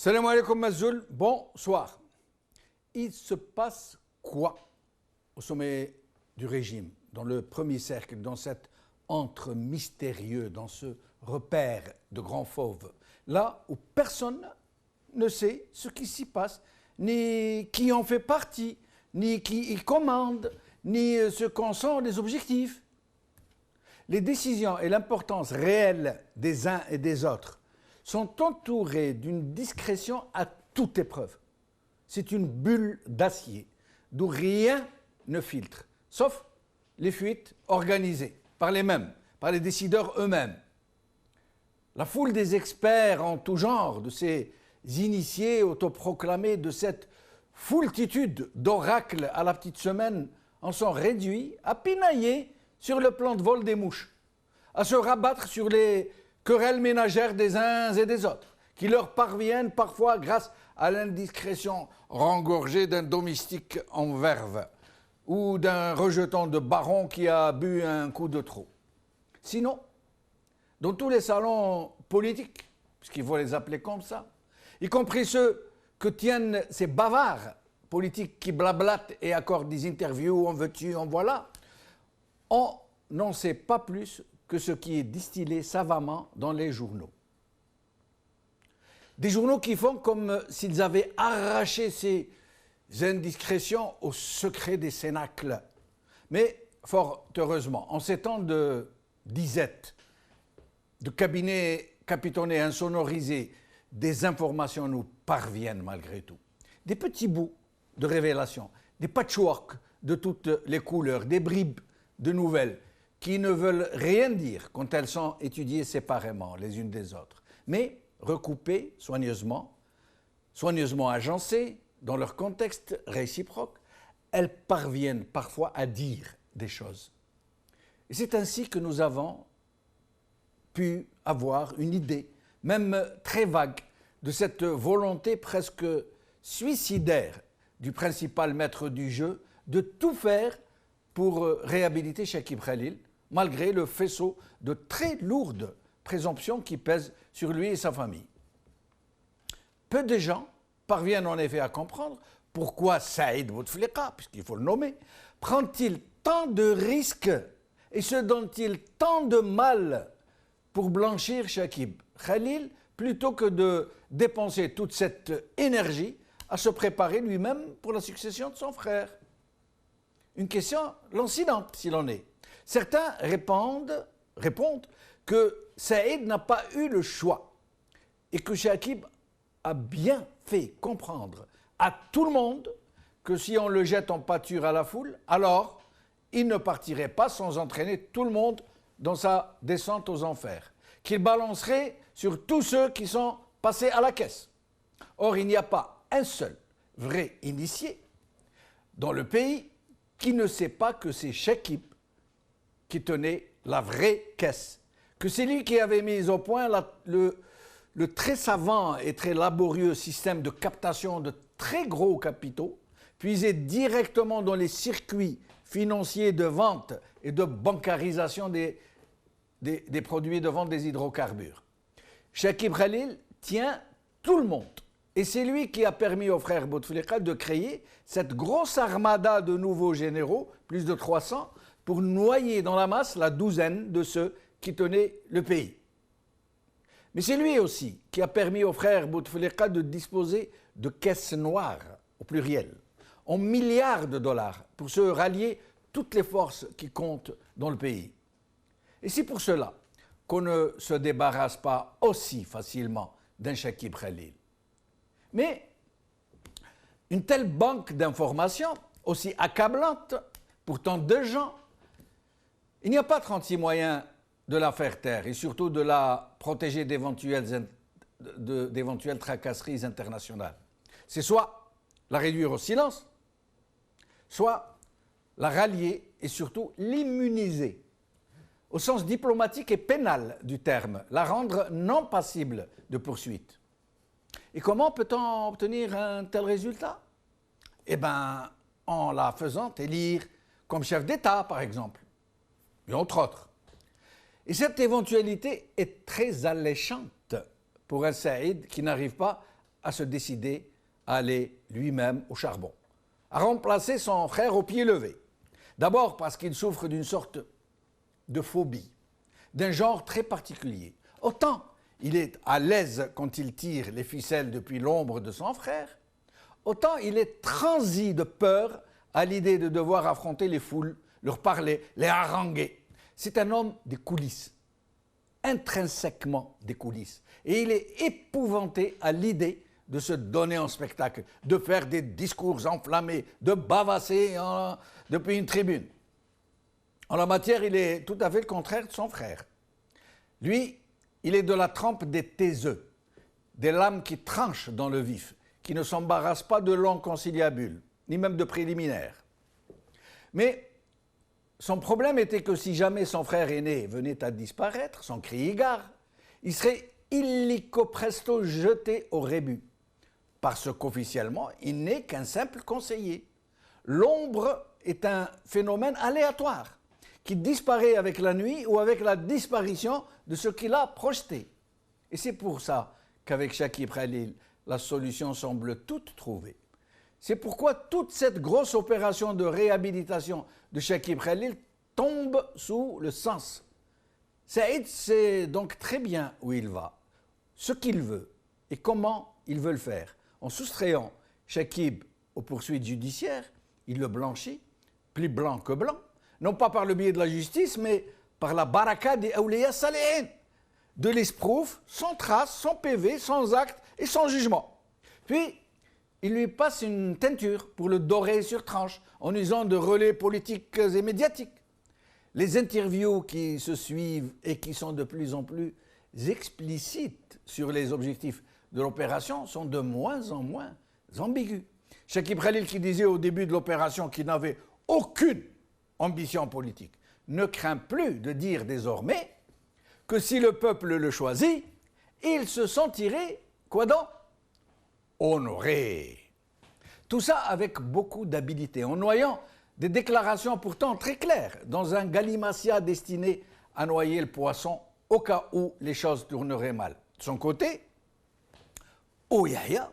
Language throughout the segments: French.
Salam alaikum Mazoul, bonsoir. Il se passe quoi au sommet du régime, dans le premier cercle, dans cet antre mystérieux, dans ce repère de grands fauves, là où personne ne sait ce qui s'y passe, ni qui en fait partie, ni qui y commande, ni ce qu'en sont les objectifs. Les décisions et l'importance réelle des uns et des autres sont entourées d'une discrétion à toute épreuve. C'est une bulle d'acier d'où rien ne filtre, sauf les fuites organisées par les mêmes, par les décideurs eux-mêmes. La foule des experts en tout genre, de ces initiés autoproclamés, de cette foultitude d'oracles à la petite semaine, en sont réduits à pinailler sur le plan de vol des mouches, à se rabattre sur les querelles ménagères des uns et des autres, qui leur parviennent parfois grâce à l'indiscrétion rengorgée d'un domestique en verve ou d'un rejeton de baron qui a bu un coup de trop. Sinon, dans tous les salons politiques, puisqu'il faut les appeler comme ça, y compris ceux que tiennent ces bavards politiques qui blablatent et accordent des interviews, en veux-tu, en voilà, on n'en sait pas plus que ce qui est distillé savamment dans les journaux. Des journaux qui font comme s'ils avaient arraché ces indiscrétions au secret des cénacles. Mais, fort heureusement, en ces temps de disette, de cabinets capitonnés, insonorisés, des informations nous parviennent malgré tout. Des petits bouts de révélations, des patchworks de toutes les couleurs, des bribes de nouvelles qui ne veulent rien dire quand elles sont étudiées séparément les unes des autres, mais recoupées soigneusement agencées dans leur contexte réciproque, elles parviennent parfois à dire des choses. Et c'est ainsi que nous avons pu avoir une idée, même très vague, de cette volonté presque suicidaire du principal maître du jeu de tout faire pour réhabiliter Chekib Khalil, malgré le faisceau de très lourdes présomptions qui pèsent sur lui et sa famille. Peu de gens parviennent en effet à comprendre pourquoi Saïd Bouteflika, puisqu'il faut le nommer, prend-il tant de risques et se donne-t-il tant de mal pour blanchir Chekib Khalil plutôt que de dépenser toute cette énergie à se préparer lui-même pour la succession de son frère. Une question lancinante s'il en est. Certains répondent que Saïd n'a pas eu le choix et que Chekib a bien fait comprendre à tout le monde que si on le jette en pâture à la foule, alors il ne partirait pas sans entraîner tout le monde dans sa descente aux enfers, qu'il balancerait sur tous ceux qui sont passés à la caisse. Or, il n'y a pas un seul vrai initié dans le pays qui ne sait pas que c'est Chekib qui tenait la vraie caisse, que c'est lui qui avait mis au point le très savant et très laborieux système de captation de très gros capitaux, puisés directement dans les circuits financiers de vente et de bancarisation des produits de vente des hydrocarbures. Chekib Khalil tient tout le monde. Et c'est lui qui a permis au frère Bouteflika de créer cette grosse armada de nouveaux généraux, plus de 300, pour noyer dans la masse la douzaine de ceux qui tenaient le pays. Mais c'est lui aussi qui a permis au frère Bouteflika de disposer de caisses noires, au pluriel, en milliards de dollars, pour se rallier toutes les forces qui comptent dans le pays. Et c'est pour cela qu'on ne se débarrasse pas aussi facilement d'un Chekib Khalil. Mais une telle banque d'informations, aussi accablante pour tant de gens, il n'y a pas 36 moyens de la faire taire et surtout de la protéger d'éventuelles tracasseries internationales. C'est soit la réduire au silence, soit la rallier et surtout l'immuniser, au sens diplomatique et pénal du terme, la rendre non passible de poursuite. Et comment peut-on obtenir un tel résultat? Eh bien, en la faisant élire comme chef d'État, par exemple, et entre autres. Et cette éventualité est très alléchante pour un Saïd qui n'arrive pas à se décider à aller lui-même au charbon, à remplacer son frère au pied levé. D'abord parce qu'il souffre d'une sorte de phobie, d'un genre très particulier. Autant il est à l'aise quand il tire les ficelles depuis l'ombre de son frère, autant il est transi de peur à l'idée de devoir affronter les foules, leur parler, les haranguer. C'est un homme des coulisses, intrinsèquement des coulisses. Et il est épouvanté à l'idée de se donner en spectacle, de faire des discours enflammés, de bavasser depuis une tribune. En la matière, il est tout à fait le contraire de son frère. Lui, il est de la trempe des taiseux, des lames qui tranchent dans le vif, qui ne s'embarrassent pas de longs conciliabules, ni même de préliminaires. Mais son problème était que si jamais son frère aîné venait à disparaître, sans crier gare, il serait illico presto jeté au rébut, parce qu'officiellement, il n'est qu'un simple conseiller. L'ombre est un phénomène aléatoire, qui disparaît avec la nuit ou avec la disparition de ce qu'il a projeté. Et c'est pour ça qu'avec Chakib Khalil, la solution semble toute trouvée. C'est pourquoi toute cette grosse opération de réhabilitation de Chakib Khalil tombe sous le sens. Saïd sait donc très bien où il va, ce qu'il veut et comment il veut le faire. En soustrayant Chakib aux poursuites judiciaires, il le blanchit, plus blanc que blanc, non pas par le biais de la justice, mais par la baraka des awliya salihin, de l'esprouf, sans trace, sans PV, sans acte et sans jugement. Puis, il lui passe une teinture pour le dorer sur tranche, en usant de relais politiques et médiatiques. Les interviews qui se suivent et qui sont de plus en plus explicites sur les objectifs de l'opération sont de moins en moins ambiguës. Chakib Khalil, qui disait au début de l'opération qu'il n'avait aucune ambition politique, ne craint plus de dire désormais que si le peuple le choisit, il se sentirait, quoi donc, honoré. Tout ça avec beaucoup d'habileté, en noyant des déclarations pourtant très claires dans un galimatia destiné à noyer le poisson au cas où les choses tourneraient mal. De son côté, Yahya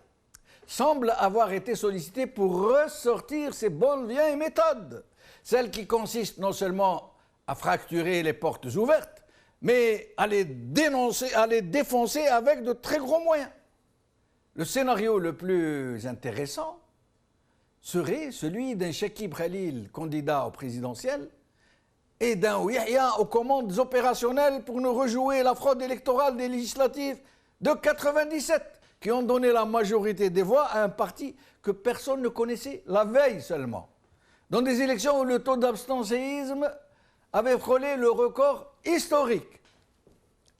semble avoir été sollicité pour ressortir ses bonnes vieilles méthodes, celles qui consistent non seulement à fracturer les portes ouvertes, mais à les dénoncer, à les défoncer avec de très gros moyens. Le scénario le plus intéressant serait celui d'un Chakib Khalil candidat au présidentiel et d'un Yahya aux commandes opérationnelles pour nous rejouer la fraude électorale des législatives de 97, qui ont donné la majorité des voix à un parti que personne ne connaissait la veille seulement, dans des élections où le taux d'abstentionnisme avait frôlé le record historique.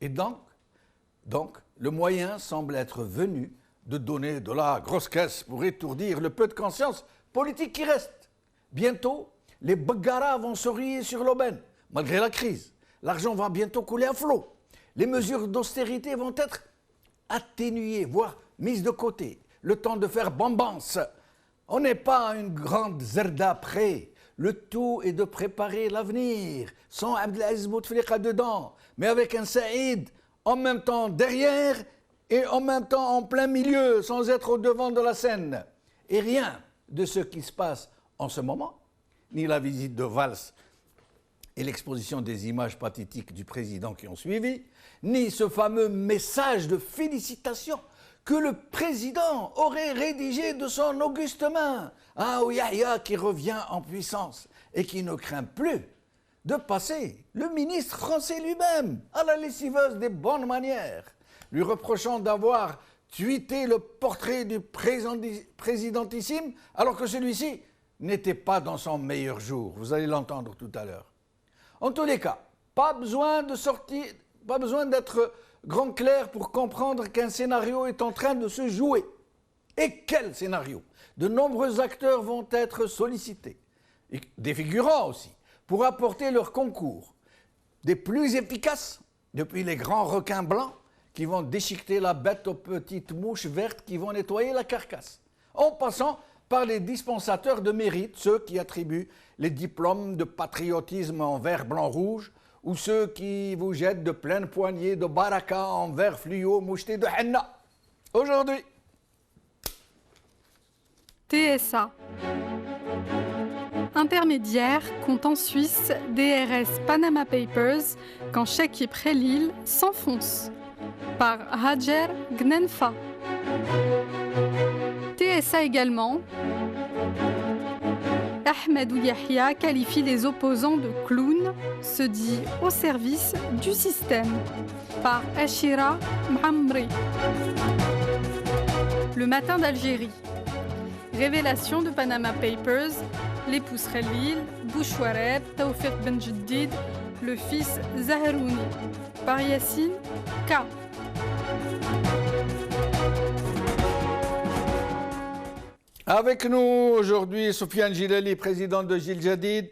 Et donc, le moyen semble être venu de donner de la grosse caisse pour étourdir le peu de conscience politique qui reste. Bientôt, les Bagara vont se rier sur l'aubaine, malgré la crise. L'argent va bientôt couler à flot. Les mesures d'austérité vont être atténuées, voire mises de côté. Le temps de faire bombance. On n'est pas à une grande zerda près. Le tout est de préparer l'avenir, sans Abdelaziz Bouteflika dedans, mais avec un Saïd en même temps derrière et en même temps en plein milieu, sans être au devant de la scène. Et rien de ce qui se passe en ce moment, ni la visite de Valls et l'exposition des images pathétiques du président qui ont suivi, ni ce fameux message de félicitations que le président aurait rédigé de son auguste main à Yahya qui revient en puissance et qui ne craint plus de passer le ministre français lui-même à la lessiveuse des bonnes manières, lui reprochant d'avoir tweeté le portrait du présidentissime alors que celui-ci n'était pas dans son meilleur jour. Vous allez l'entendre tout à l'heure. En tous les cas, pas besoin d'être grand clair pour comprendre qu'un scénario est en train de se jouer. Et quel scénario? De nombreux acteurs vont être sollicités, et des figurants aussi, pour apporter leur concours. Des plus efficaces, depuis les grands requins blancs, qui vont déchiqueter la bête aux petites mouches vertes qui vont nettoyer la carcasse, en passant par les dispensateurs de mérite, ceux qui attribuent les diplômes de patriotisme en vert, blanc, rouge, ou ceux qui vous jettent de pleines poignées de baraka en vert fluo moucheté de henna. Aujourd'hui, TSA. Intermédiaire compte en Suisse DRS Panama Papers quand Chakib Khalil s'enfonce. Par Hajer Gnenfa. TSA également. Ahmed Yahya qualifie les opposants de clowns, se dit au service du système. Par Ashira Mhamri. Le matin d'Algérie. Révélation de Panama Papers, l'épouse Khalil, Bouchouareb, Taoufik Ben Jeddid, le fils Zaharouni. Par Yassine K. Avec nous aujourd'hui, Soufiane Gilali, président de Gil Jadid,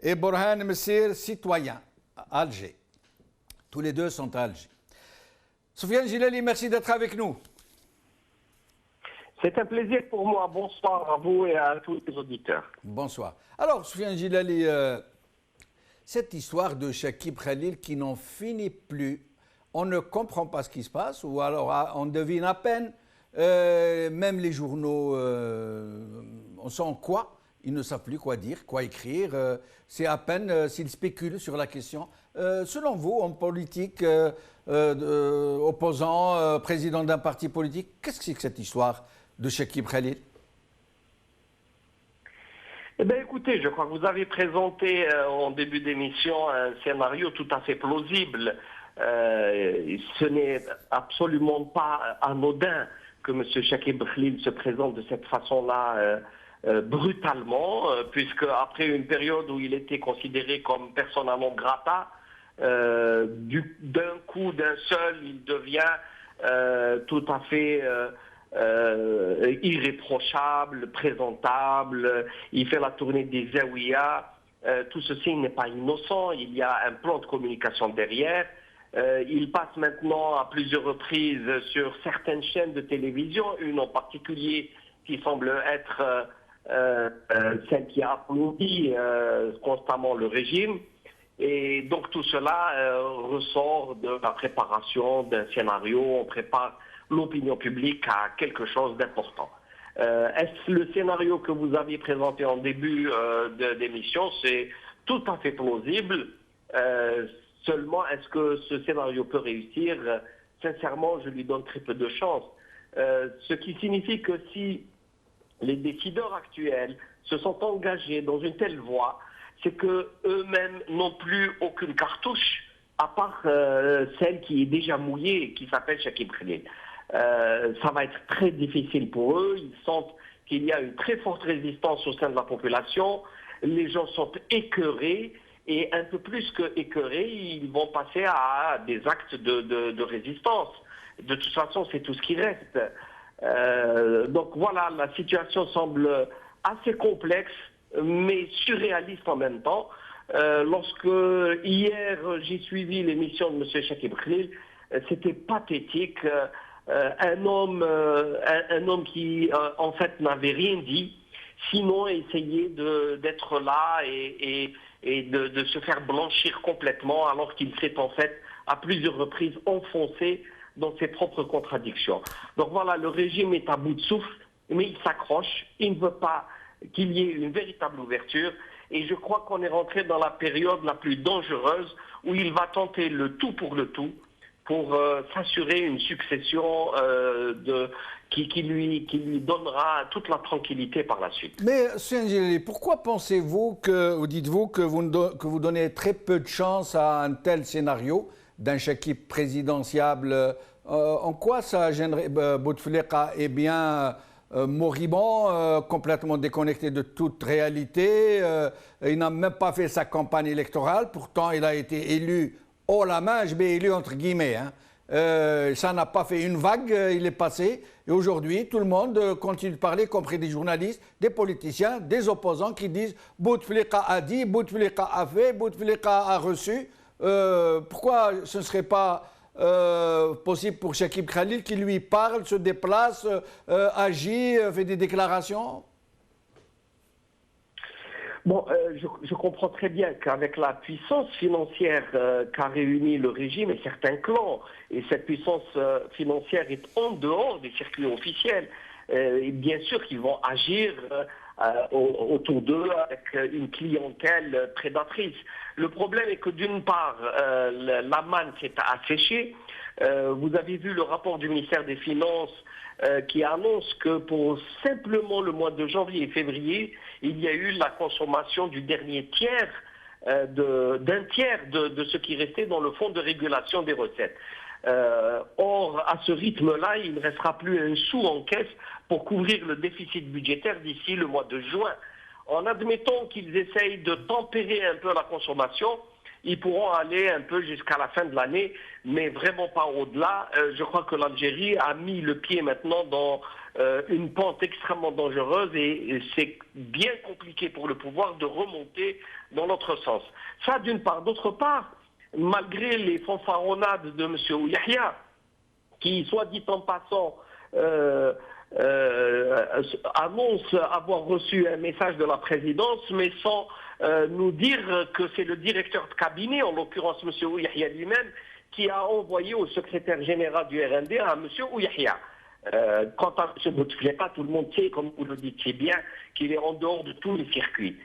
et Borhan Messir, citoyen à Alger. Tous les deux sont à Alger. Soufiane Gilali, merci d'être avec nous. C'est un plaisir pour moi. Bonsoir à vous et à tous les auditeurs. Bonsoir. Alors, Soufiane Gilali, cette histoire de Chakib Khalil qui n'en finit plus, on ne comprend pas ce qui se passe, ou alors on devine à peine. Même les journaux, on sent quoi, ils ne savent plus quoi dire, quoi écrire. C'est à peine s'ils spéculent sur la question. Selon vous, en politique, opposant, président d'un parti politique, qu'est-ce que c'est que cette histoire de Chakib Khalil? Eh bien, écoutez, je crois que vous avez présenté en début d'émission un scénario tout à fait plausible. Ce n'est absolument pas anodin que M. Chakib Khalil se présente de cette façon-là brutalement, puisque après une période où il était considéré comme persona non grata, d'un coup, d'un seul, il devient tout à fait irréprochable, présentable, il fait la tournée des Zawiya. Tout ceci n'est pas innocent, il y a un plan de communication derrière. Il passe maintenant à plusieurs reprises sur certaines chaînes de télévision, une en particulier qui semble être celle qui applaudit constamment le régime. Et donc tout cela ressort de la préparation d'un scénario, on prépare l'opinion publique à quelque chose d'important. Est-ce le scénario que vous aviez présenté en début d'émission? C'est tout à fait plausible. Seulement, est-ce que ce scénario peut réussir? Sincèrement, je lui donne très peu de chance. Ce qui signifie que si les décideurs actuels se sont engagés dans une telle voie, c'est qu'eux-mêmes n'ont plus aucune cartouche, à part celle qui est déjà mouillée et qui s'appelle Chakib Khalil. Ça va être très difficile pour eux. Ils sentent qu'il y a une très forte résistance au sein de la population. Les gens sont écœurés. Et un peu plus que écœurés, ils vont passer à des actes de résistance. De toute façon, c'est tout ce qui reste. Donc voilà, la situation semble assez complexe, mais surréaliste en même temps. Lorsque hier j'ai suivi l'émission de M. Chakib Khalil, c'était pathétique. Un homme qui en fait n'avait rien dit, sinon essayer d'être là et de se faire blanchir complètement, alors qu'il s'est en fait à plusieurs reprises enfoncé dans ses propres contradictions. Donc voilà, le régime est à bout de souffle, mais il s'accroche, il ne veut pas qu'il y ait une véritable ouverture, et je crois qu'on est rentré dans la période la plus dangereuse où il va tenter le tout pour s'assurer une succession qui lui donnera toute la tranquillité par la suite. Mais, Soufiane, pourquoi pensez-vous ou dites-vous que vous donnez très peu de chance à un tel scénario d'un Chakib présidentiable? En quoi ça gênerait? Bouteflika est bien moribond, complètement déconnecté de toute réalité. Il n'a même pas fait sa campagne électorale. Pourtant, il a été élu haut la main, je vais élu entre guillemets. Ça n'a pas fait une vague, il est passé. Et aujourd'hui, tout le monde continue de parler, y compris des journalistes, des politiciens, des opposants qui disent Bouteflika a dit, Bouteflika a fait, Bouteflika a reçu. Pourquoi ce ne serait pas possible pour Chakib Khalil qui lui parle, se déplace, agit, fait des déclarations? Bon, je comprends très bien qu'avec la puissance financière qu'a réuni le régime et certains clans, et cette puissance financière est en dehors des circuits officiels, Et bien sûr qu'ils vont agir autour d'eux avec une clientèle prédatrice. Le problème est que d'une part, la manne s'est asséchée. Vous avez vu le rapport du ministère des Finances qui annonce que pour simplement le mois de janvier et février, il y a eu la consommation du dernier tiers, d'un tiers de ce qui restait dans le fonds de régulation des recettes. Or, à ce rythme-là, il ne restera plus un sou en caisse pour couvrir le déficit budgétaire d'ici le mois de juin. En admettant qu'ils essayent de tempérer un peu la consommation, ils pourront aller un peu jusqu'à la fin de l'année, mais vraiment pas au-delà. Je crois que l'Algérie a mis le pied maintenant dans une pente extrêmement dangereuse et c'est bien compliqué pour le pouvoir de remonter dans l'autre sens. Ça d'une part. D'autre part, malgré les fanfaronnades de M. Ouyahia, qui, soit dit en passant, annonce avoir reçu un message de la présidence, mais sans nous dire que c'est le directeur de cabinet, en l'occurrence M. Ouyahia lui-même, qui a envoyé au secrétaire général du RND à M. Ouyahia. Quant à M. Bouteflika, tout le monde sait, comme vous le dites si bien, qu'il est en dehors de tous les circuits.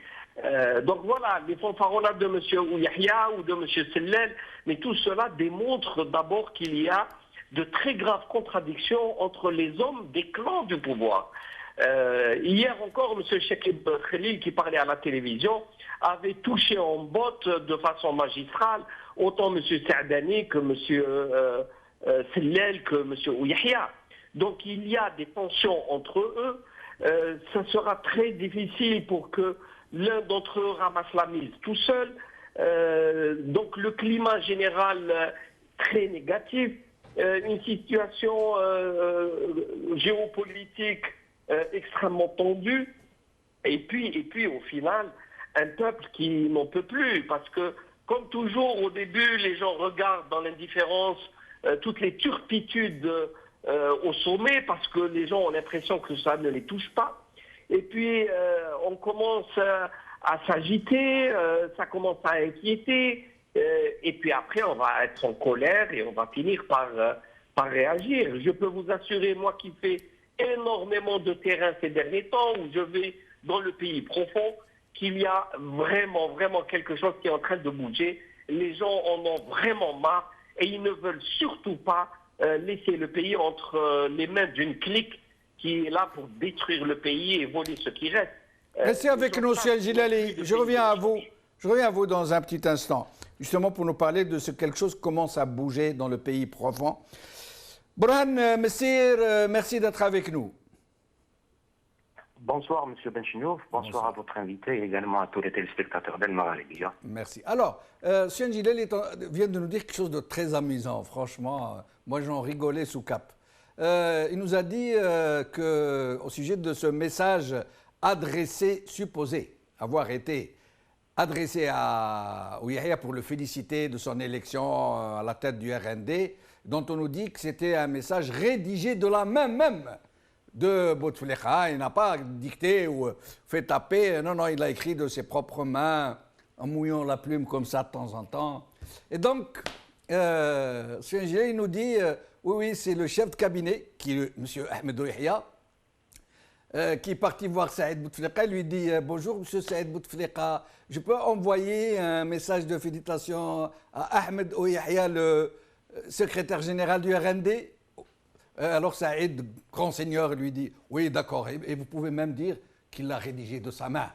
Donc voilà, les fanfaronnades de M. Ouyahia ou de M. Sellel, mais tout cela démontre d'abord qu'il y a de très graves contradictions entre les hommes des clans du pouvoir. Hier encore, M. Chekib Khalil, qui parlait à la télévision, avait touché en botte de façon magistrale autant M. Saadani que M. Sellel que M. Ouyahia. Donc il y a des tensions entre eux. Ça sera très difficile pour que l'un d'entre eux ramasse la mise tout seul. Donc le climat général très négatif. Une situation géopolitique extrêmement tendue. Et puis au final, un peuple qui n'en peut plus. Parce que comme toujours au début, les gens regardent dans l'indifférence toutes les turpitudes au sommet parce que les gens ont l'impression que ça ne les touche pas. Et puis on commence à s'agiter, ça commence à inquiéter, et puis après on va être en colère et on va finir par réagir. Je peux vous assurer, moi qui fais énormément de terrain ces derniers temps, où je vais dans le pays profond, qu'il y a vraiment quelque chose qui est en train de bouger. Les gens en ont vraiment marre et ils ne veulent surtout pas laisser le pays entre les mains d'une clique qui est là pour détruire le pays et voler ce qui reste. Restez avec nous, M. Jilali. Je reviens à vous. Je reviens à vous dans un petit instant, justement pour nous parler de ce que quelque chose commence à bouger dans le pays profond. Bourhan Messir, merci d'être avec nous. Bonsoir, M. Benchinouf. Bonsoir à votre invité et également à tous les téléspectateurs d'El Magharibi. Merci. Alors, M. Jilali vient de nous dire quelque chose de très amusant. Franchement, moi j'en rigolais sous cap. Il nous a dit qu'au sujet de ce message supposé avoir été adressé à Ouyahia pour le féliciter de son élection à la tête du RND, dont on nous dit que c'était un message rédigé de la main même de Bouteflika. Il n'a pas dicté ou fait taper, non, il a écrit de ses propres mains en mouillant la plume comme ça de temps en temps. Et donc, il nous dit, oui, c'est le chef de cabinet, qui est M. Ahmed Ouyahia, qui est parti voir Saïd Bouteflika. Il lui dit, bonjour M. Saïd Bouteflika, je peux envoyer un message de félicitations à Ahmed Ouyahia, le secrétaire général du RND. Alors Saïd, grand seigneur, lui dit, oui d'accord, et vous pouvez même dire qu'il l'a rédigé de sa main.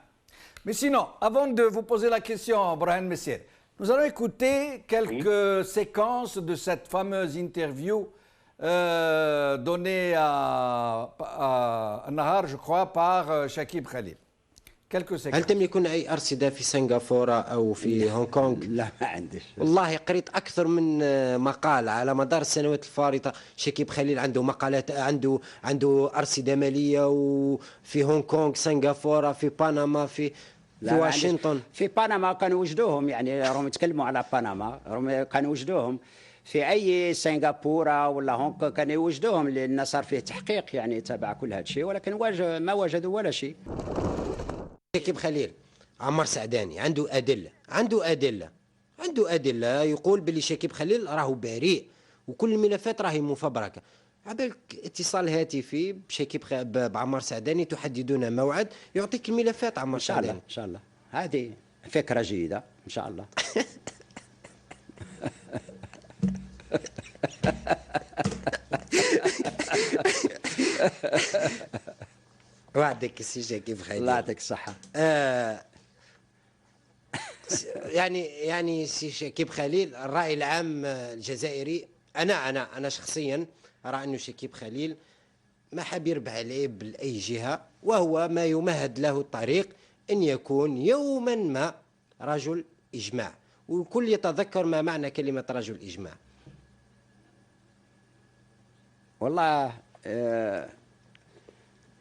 Mais sinon, avant de vous poser la question, Bourhan Messir, nous allons écouter quelques séquences de cette fameuse interview donnée à Nahar, je crois, par Chekib Khalil. Quelques séquences. هل تملكون أي أرصدة في سنغافورة أو في هونغ كونغ؟ لا ما عندش. والله قريت أكثر من مقال على مدار السنوات الفارطة. شكيب خليل عنده مقالات، عنده أرصدة مالية وفي هونغ كونغ، سنغافورة، في بنما، في واشنطن. في بنما كانوا وجدوهم، يعني راهم يتكلموا على بنما، راهم كانوا وجدوهم. في أي سنغافورة ولا هونغ كونغ كانوا يوجدوهم، لأن صار فيه تحقيق يعني تبع كل هذا الشيء، ولكن ما وجدوا ولا شيء. شكيب خليل عمر سعداني عنده أدلة يقول باللي شكيب خليل راهو بريء وكل الملفات راهي مفبركة. عبالك اتصال هاتفي بشكيب بعمار سعداني، تحددون موعد يعطيك الملفات عمار ان شاء الله سعداني. ان شاء الله، هذه فكره جيده ان شاء الله. وعدك السي شكيب خليل. الله يعطيك الصحه. يعني سي شكيب خليل، الرأي العام الجزائري، أنا شخصيا أرى أنه شكيب خليل ما حاب يربح عليه بأي جهة، وهو ما يمهد له الطريق أن يكون يوما ما رجل إجماع، والكل يتذكر ما معنى كلمة رجل إجماع. والله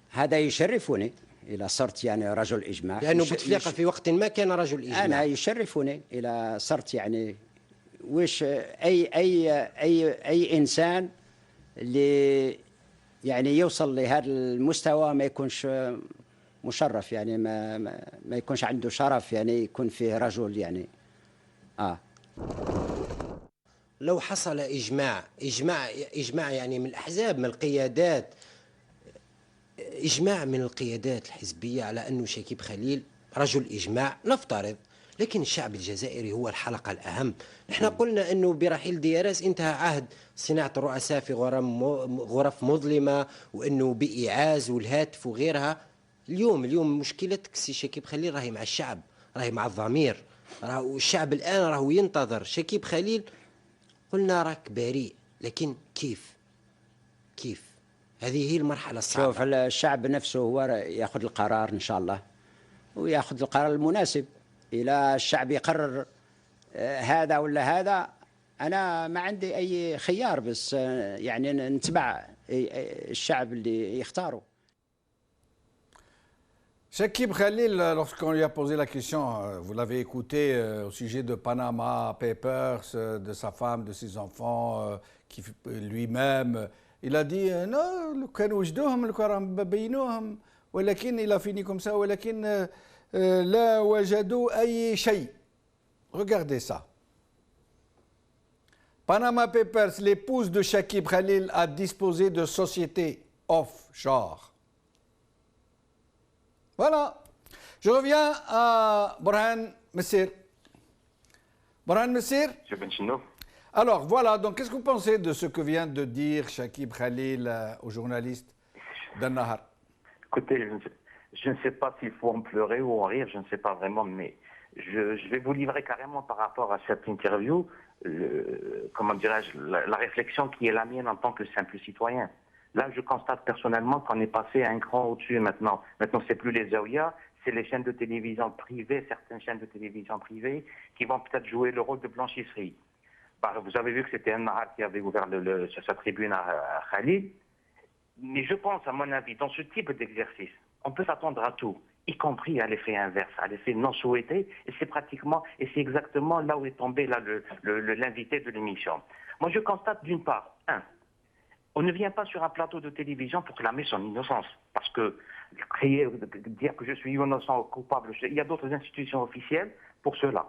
هذا يشرفني إذا صرت يعني رجل إجماع، لأنه بوتفليقة في وقت ما كان رجل إجماع. أنا يشرفني إذا صرت يعني وش أي إنسان اللي يعني يوصل لهذا المستوى ما يكونش مشرف، يعني ما يكونش عنده شرف، يعني يكون فيه رجل يعني. لو حصل إجماع يعني من الأحزاب، من القيادات، إجماع من القيادات الحزبية على أنه شكيب خليل رجل إجماع، نفترض، لكن الشعب الجزائري هو الحلقة الأهم. نحن قلنا أنه برحيل دياراس انتهى عهد صناعة الرؤساء في غرف مظلمة، وأنه بإيعاز والهاتف وغيرها. اليوم مشكلتك سي شكيب خليل راهي مع الشعب، راهي مع الضمير، الشعب الآن راهو ينتظر شكيب خليل. قلنا راك بريء، لكن كيف هذه هي المرحلة الصعبة. شوف الشعب نفسه هو ياخذ القرار إن شاء الله، وياخذ القرار المناسب. إلى الشعب يقرر هذا ولا هذا، أنا ما عندي أي خيار، بس يعني نتبع الشعب اللي يختاره. Shakib Khalil, lorsqu'on lui a posé la question, vous l'avez écouté au sujet de Panama Papers, de sa femme, de ses enfants, lui-même, il a dit non, كانوا وجدوهم الكرام بينوهم، ولكن il a fini comme ça, ولكن لا وجدوا أي شيء. Regardez ça. Panama Papers, l'épouse de Shakib Khalil a disposé de sociétés offshore. Voilà. Je reviens à Borhan Messir. Borhan Messir. Monsieur Benchino. Alors voilà, donc qu'est-ce que vous pensez de ce que vient de dire Shakib Khalil au journaliste d'An-Nahar? Écoutez, je ne sais pas s'il faut en pleurer ou en rire, je ne sais pas vraiment, mais je vais vous livrer carrément par rapport à cette interview, comment dirais-je, la réflexion qui est la mienne en tant que simple citoyen. Là, je constate personnellement qu'on est passé à un cran au-dessus maintenant. Maintenant, c'est plus les Zaouïas, c'est les chaînes de télévision privées, certaines chaînes de télévision privées, qui vont peut-être jouer le rôle de blanchisserie. Vous avez vu que c'était An-Nahar qui avait ouvert sur sa tribune à Khalil. Mais je pense, à mon avis, dans ce type d'exercice, on peut s'attendre à tout, y compris à l'effet inverse, à l'effet non souhaité. Et c'est exactement là où est tombé l'invité de l'émission. Moi, je constate d'une part, on ne vient pas sur un plateau de télévision pour clamer son innocence. Parce que dire que je suis innocent ou coupable, il y a d'autres institutions officielles pour cela.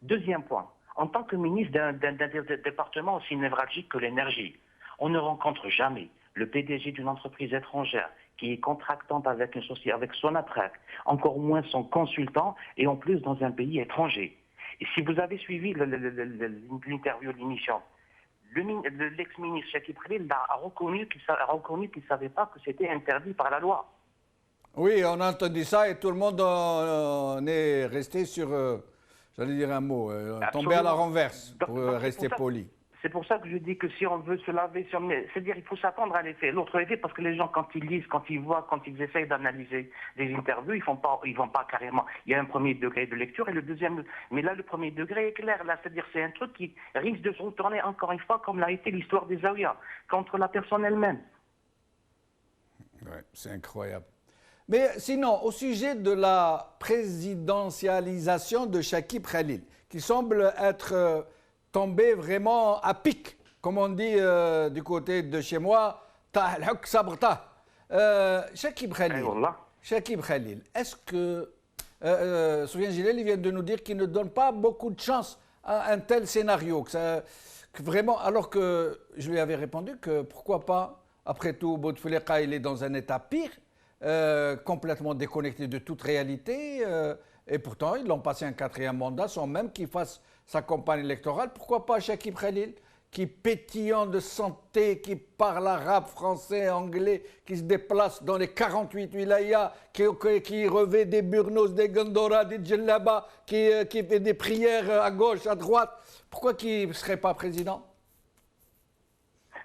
Deuxième point, en tant que ministre d'un département aussi névralgique que l'énergie, on ne rencontre jamais le PDG d'une entreprise étrangère qui est contractante avec une société, avec Sonatrach, encore moins son consultant, et en plus dans un pays étranger. Et si vous avez suivi l'interview de l'émission, l'ex-ministre Shakib Khalil a reconnu qu'il ne savait pas que c'était interdit par la loi. Oui, on a entendu ça et tout le monde est resté sur, j'allais dire un mot, tombé à la renverse, pour rester poli. C'est pour ça que je dis que si on veut se laver, c'est-à-dire il faut s'attendre à l'effet. L'autre effet, parce que les gens, quand ils lisent, quand ils voient, quand ils essayent d'analyser des interviews, ils vont pas carrément. Il y a un premier degré de lecture et le deuxième. Mais là, le premier degré est clair. Là, c'est-à-dire c'est un truc qui risque de se retourner encore une fois, comme l'a été l'histoire des Zaouïas, contre la personne elle-même. Ouais, c'est incroyable. Mais sinon, au sujet de la présidentialisation de Shakib Khalil, qui semble être tombé vraiment à pic, comme on dit du côté de chez moi, Shakib Khalil, est-ce que Soufiane Gilel vient de nous dire qu'il ne donne pas beaucoup de chance à un tel scénario, que vraiment, alors que je lui avais répondu que pourquoi pas Après tout, Bouteflika, il est dans un état pire, complètement déconnecté de toute réalité. Et pourtant, ils l'ont passé un 4e mandat sans même qu'il fasse sa campagne électorale. Pourquoi pas Chakib Khalil, qui pétillant de santé, qui parle arabe, français, anglais, qui se déplace dans les 48 wilayas, qui revêt des burnos, des gondoras, des djellaba, qui fait des prières à gauche, à droite. Pourquoi qu'il ne serait pas président?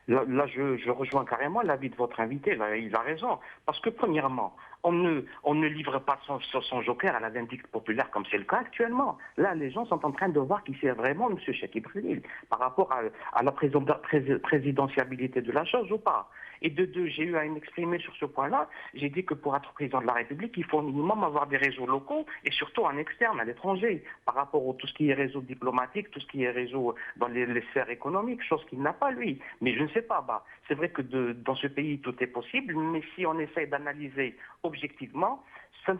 Là, je rejoins carrément l'avis de votre invité. Là, il a raison. Parce que, premièrement, on ne livre pas son joker à la vindicte populaire comme c'est le cas actuellement. Là, les gens sont en train de voir qui c'est vraiment M. Chakib Khalil par rapport à la présidentiabilité de la chose ou pas. Et de deux, j'ai eu à m'exprimer sur ce point-là. J'ai dit que pour être président de la République, il faut au minimum avoir des réseaux locaux et surtout en externe, à l'étranger, par rapport à tout ce qui est réseau diplomatique, tout ce qui est réseau dans les sphères économiques, chose qu'il n'a pas lui. Mais je ne sais pas. C'est vrai que dans ce pays, tout est possible, mais si on essaie d'analyser objectivement, ça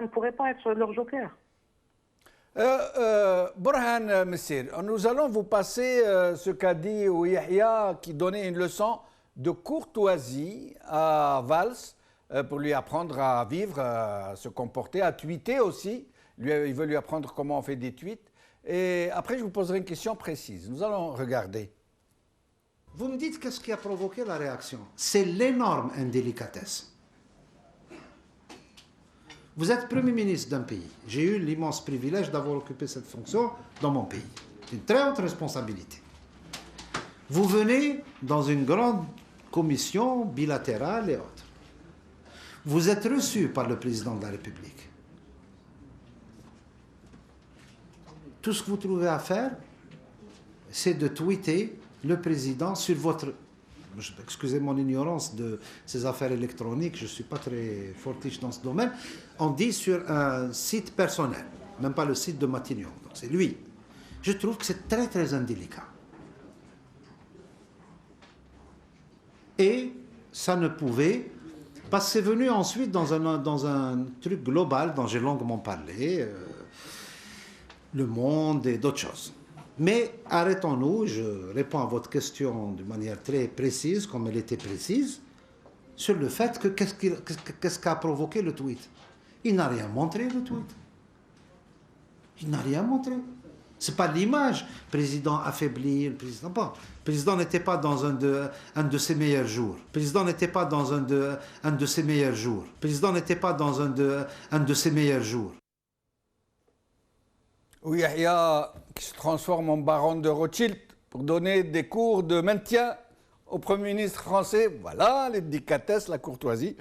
ne pourrait pas être leur joker. Borhan Messir, nous allons vous passer ce qu'a dit Yahya, qui donnait une leçon de courtoisie à Valls pour lui apprendre à vivre, à se comporter, à tweeter aussi. Il veut lui apprendre comment on fait des tweets. Et après, je vous poserai une question précise. Nous allons regarder. Vous me dites qu'est-ce qui a provoqué la réaction? C'est l'énorme indélicatesse. Vous êtes Premier ministre d'un pays. J'ai eu l'immense privilège d'avoir occupé cette fonction dans mon pays. C'est une très haute responsabilité. Vous venez dans une grande commission bilatérale et autres. Vous êtes reçu par le président de la République. Tout ce que vous trouvez à faire, c'est de tweeter le président sur votre... Excusez mon ignorance de ces affaires électroniques, je ne suis pas très fortiche dans ce domaine. On dit sur un site personnel, même pas le site de Matignon. Donc c'est lui. Je trouve que c'est très très indélicat. Et ça ne pouvait, parce que c'est venu ensuite dans un truc global dont j'ai longuement parlé, Le Monde et d'autres choses. Mais arrêtons-nous, je réponds à votre question de manière très précise, comme elle était précise, sur le fait que qu'est-ce qu'a provoqué le tweet. Il n'a rien montré, le tweet. Il n'a rien montré. Ce n'est pas l'image. Président affaibli, le président... Bon, le président n'était pas dans un de ses meilleurs jours. Le président n'était pas dans un de ses meilleurs jours. Le président n'était pas dans un de ses meilleurs jours. Oui, Yahya qui se transforme en baron de Rothschild pour donner des cours de maintien au Premier ministre français. Voilà, les délicatesses, la courtoisie.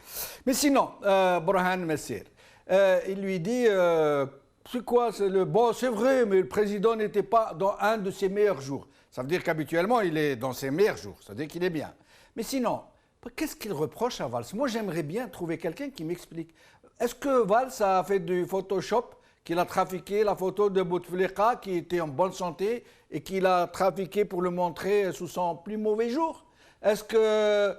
Mais sinon, Borhan Messir, il lui dit, c'est quoi, bon, c'est vrai, mais le président n'était pas dans un de ses meilleurs jours. Ça veut dire qu'habituellement, il est dans ses meilleurs jours, ça veut dire qu'il est bien. Mais sinon, qu'est-ce qu'il reproche à Valls? Moi, j'aimerais bien trouver quelqu'un qui m'explique. Est-ce que Valls a fait du Photoshop, qu'il a trafiqué la photo de Bouteflika qui était en bonne santé et qu'il a trafiqué pour le montrer sous son plus mauvais jour? Est-ce qu'est-ce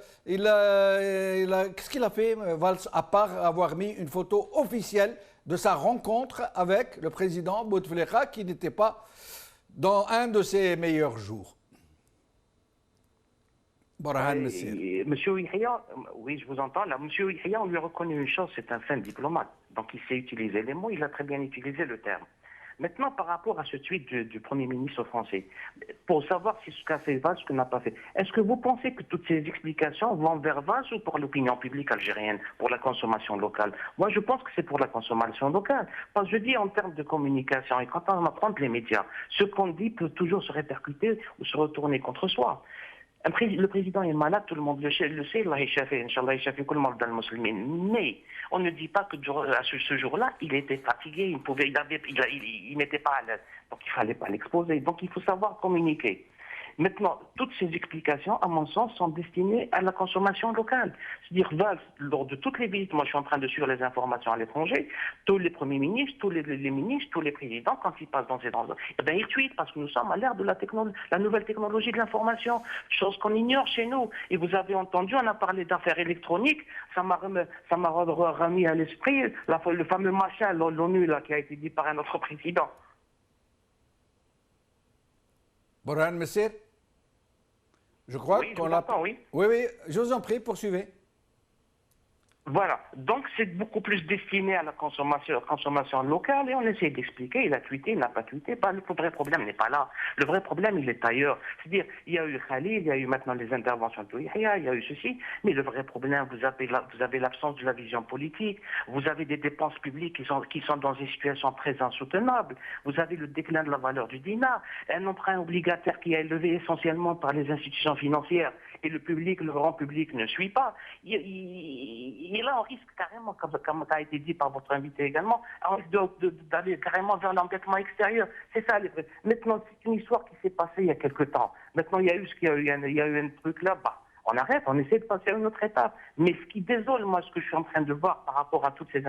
qu'il a fait, Valls, à part avoir mis une photo officielle de sa rencontre avec le président Bouteflika qui n'était pas dans un de ses meilleurs jours? Monsieur Yahya, oui, je vous entends. Là, Monsieur Yahya, on lui reconnaît une chose, c'est un fin diplomate. Donc il sait utiliser les mots, il a très bien utilisé le terme. Maintenant, par rapport à ce tweet du Premier ministre français, pour savoir si ce qu'a fait Valls, ce qu'il n'a pas fait, est-ce que vous pensez que toutes ces explications vont vers Valls ou pour l'opinion publique algérienne, pour la consommation locale? Moi, je pense que c'est pour la consommation locale. Parce que je dis en termes de communication, et quand on apprend les médias, ce qu'on dit peut toujours se répercuter ou se retourner contre soi. Le président est malade, tout le monde le sait, Allah Ishafi, Inch'Allah Ishafi, tout le monde dans le musulman. Mais on ne dit pas que à ce jour-là, il était fatigué, il n'était pas à l'aise. Donc il ne fallait pas l'exposer. Donc il faut savoir communiquer. Maintenant, toutes ces explications, à mon sens, sont destinées à la consommation locale. C'est-à-dire, Valls, lors de toutes les visites, moi je suis en train de suivre les informations à l'étranger, tous les premiers ministres, tous les ministres, tous les présidents, quand ils passent dans ces endroits, eh bien, ils tweetent parce que nous sommes à l'ère de la nouvelle technologie de l'information, chose qu'on ignore chez nous. Et vous avez entendu, on a parlé d'affaires électroniques, ça m'a remis à l'esprit le fameux machin, l'ONU, là, qui a été dit par un autre président. Borhan Messir? Je crois Oui, je qu'on vous l'a... entends, oui. Oui, oui, je vous en prie, poursuivez. Voilà, donc c'est beaucoup plus destiné à la consommation locale et on essaie d'expliquer, il a tweeté, il n'a pas tweeté, le vrai problème n'est pas là. Le vrai problème, il est ailleurs. C'est-à-dire, il y a eu Khalil, il y a eu maintenant les interventions de Yahya, il y a eu ceci, mais le vrai problème, vous avez l'absence de la vision politique, vous avez des dépenses publiques qui sont dans une situation très insoutenable, vous avez le déclin de la valeur du dinar, un emprunt obligataire qui est élevé essentiellement par les institutions financières et le public, le grand public ne suit pas. Et là, on risque carrément, comme ça a été dit par votre invité également, on risque d'aller carrément vers l'endettement extérieur. C'est ça, les vrais. Maintenant, c'est une histoire qui s'est passée il y a quelque temps. Maintenant, il y a eu un truc là-bas. On arrête, on essaie de passer à une autre étape. Mais ce qui désole, moi, ce que je suis en train de voir par rapport à toutes ces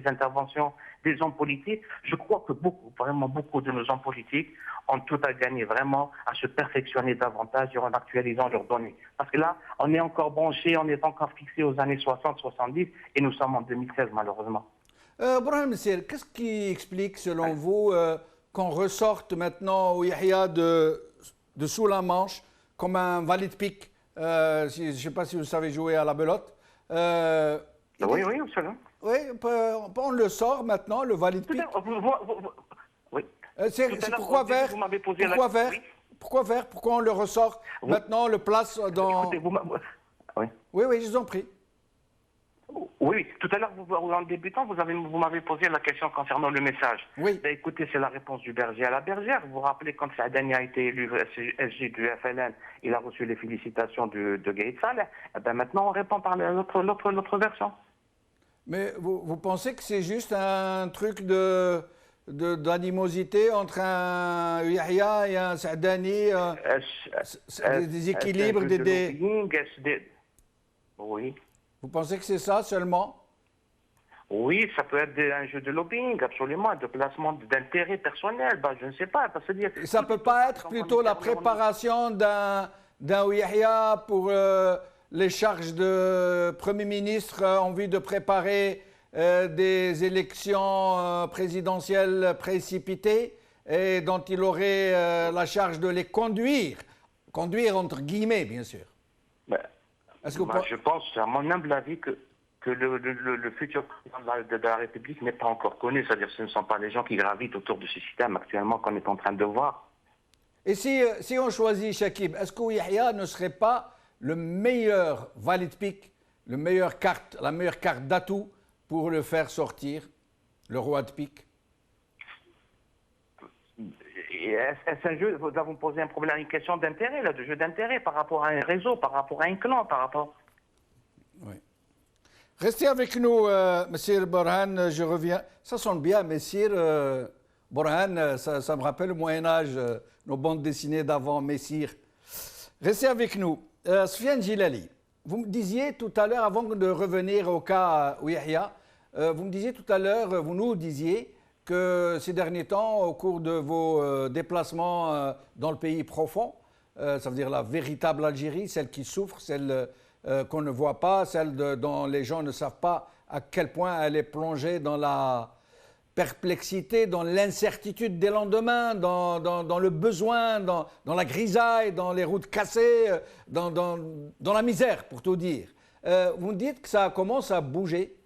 interventions des hommes politiques, je crois que vraiment beaucoup de nos hommes politiques ont tout à gagner vraiment à se perfectionner davantage et en actualisant leurs données. Parce que là, on est encore branché, on est encore fixé aux années 60-70 et nous sommes en 2016 malheureusement. Brahim Messir, qu'est-ce qui explique selon vous qu'on ressorte maintenant au Yahya de sous la Manche comme un valide pique? Je ne sais pas si vous savez jouer à la belote. Oui, absolument. Oui, on le sort maintenant, le valide pique. Oui. C'est pourquoi vert? Pourquoi vert? Oui. Pourquoi vert? Pourquoi on le ressort maintenant, on le place dans... Écoutez, oui. Oui, je vous en prie. Oui, tout à l'heure, en débutant, vous m'avez posé la question concernant le message. Oui. Ben, écoutez, c'est la réponse du berger à la bergère. Vous vous rappelez, quand Saadani a été élu SG du FLN, il a reçu les félicitations de Gaïd Saleh. Ben, maintenant, on répond par l'autre version. Mais vous pensez que c'est juste un truc d'animosité entre un Yahya et un Saadani, des équilibres, Oui. Vous pensez que c'est ça seulement? Oui, ça peut être un jeu de lobbying, absolument, de placement d'intérêt personnel. Je ne sais pas. Ça ne peut pas être plutôt la préparation d'un Yahya pour les charges de Premier ministre en vue de préparer des élections présidentielles précipitées et dont il aurait la charge de les conduire entre guillemets, bien sûr. Je pense, à mon humble avis, que le futur président de la République n'est pas encore connu. C'est-à-dire que ce ne sont pas les gens qui gravitent autour de ce système actuellement qu'on est en train de voir. Et si on choisit Chakib, est-ce que Yahya ne serait pas le meilleur valide pick, la meilleure carte d'atout pour le faire sortir, le roi de pique? Est-ce un jeu, vous me posez une question d'intérêt, de jeu d'intérêt par rapport à un réseau, par rapport à un clan, par rapport... Oui. Restez avec nous, Monsieur Borhan, je reviens. Ça sonne bien, Messire Borhan, ça me rappelle le Moyen-Âge, nos bandes dessinées d'avant, Messire. Restez avec nous. Soufiane Djilali, vous me disiez tout à l'heure, avant de revenir au cas Yahya, vous nous disiez que ces derniers temps, au cours de vos déplacements dans le pays profond, ça veut dire la véritable Algérie, celle qui souffre, celle qu'on ne voit pas, celle dont les gens ne savent pas à quel point elle est plongée dans la perplexité, dans l'incertitude des lendemains, dans le besoin, dans la grisaille, dans les routes cassées, dans la misère, pour tout dire. Vous me dites que ça commence à bouger.